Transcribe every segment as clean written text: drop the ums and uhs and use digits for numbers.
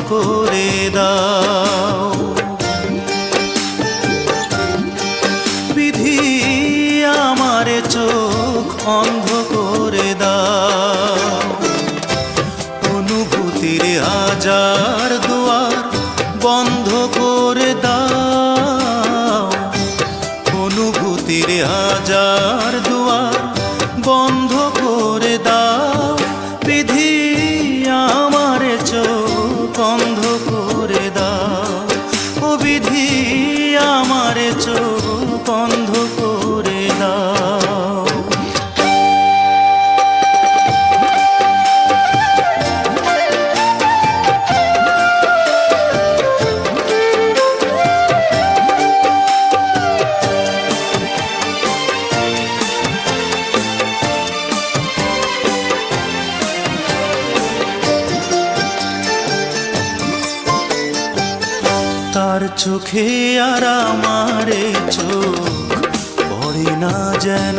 করে দাও। বিধি আমার চোখ অন্ধ করে দাও। অনুভূতির হাজার দুয়ার বন্ধ করে দাও। অনুভূতির হাজার দুয়ার বন্ধ করে দাও। বিধি আমার চোখ অন্ধ করে দাও। ও বিধি আমার চোখ অন্ধ করে দাও। তার চোখে আর আমারে চোখ পড়ে না যেন।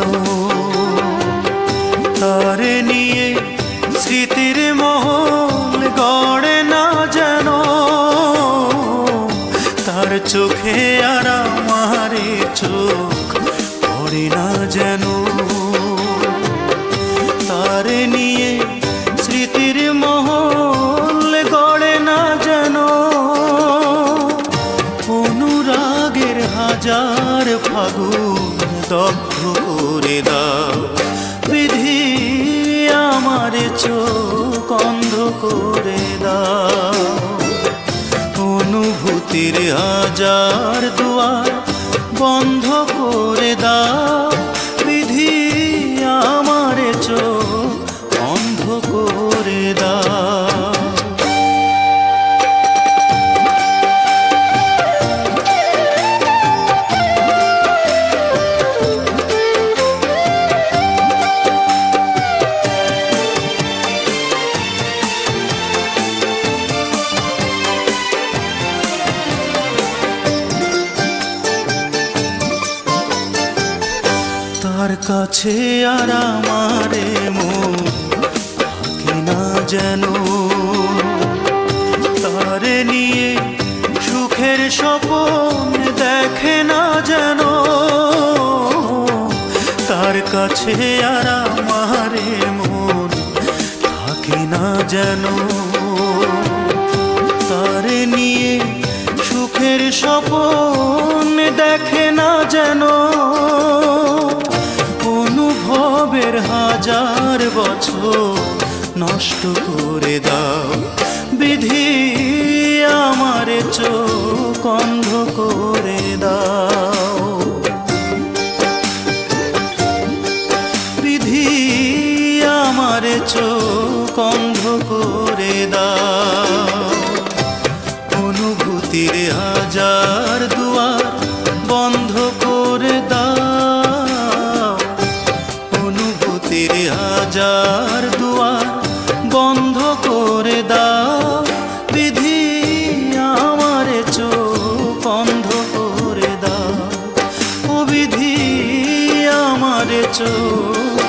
তারে নিয়ে স্মৃতির মহল গড়ে না যেন। তার চোখে আর আমারে চোখ পড়ে না যেন। তারে নিয়ে স্মৃতির মহল গড়ে না যেন। অনুরাগের হাজার ফাগুন দগ্ধ করে দাও। বিধি আমার চোখ অন্ধ করে দাও। অনুভূতির হাজার দুয়ার বন্ধ করে দাও। বিধি আমার চোখ অন্ধ করে দাও। তার কাছে আর আমারে মন থাকে না যেন। তারে নিয়ে সুখের স্বপ্ন দেখে না যেন। তার কাছে আর আমারে মন থাকে না যেন। তারে নিয়ে সুখের স্বপ্ন দেখে না যেন। অনুভবের হাজার বছর নষ্ট করে দাও। বিধি আমার চোখ অন্ধ করে দাও। বিধি আমার চোখ অন্ধ করে দাও। অনুভূতির হাজার দুয়ার বন্ধ করে দাও। অনুভূতির হাজার দুয়ার বন্ধ করে দাও। বিধি আমার চোখ অন্ধ করে দাও। ও বিধি আমার চোখ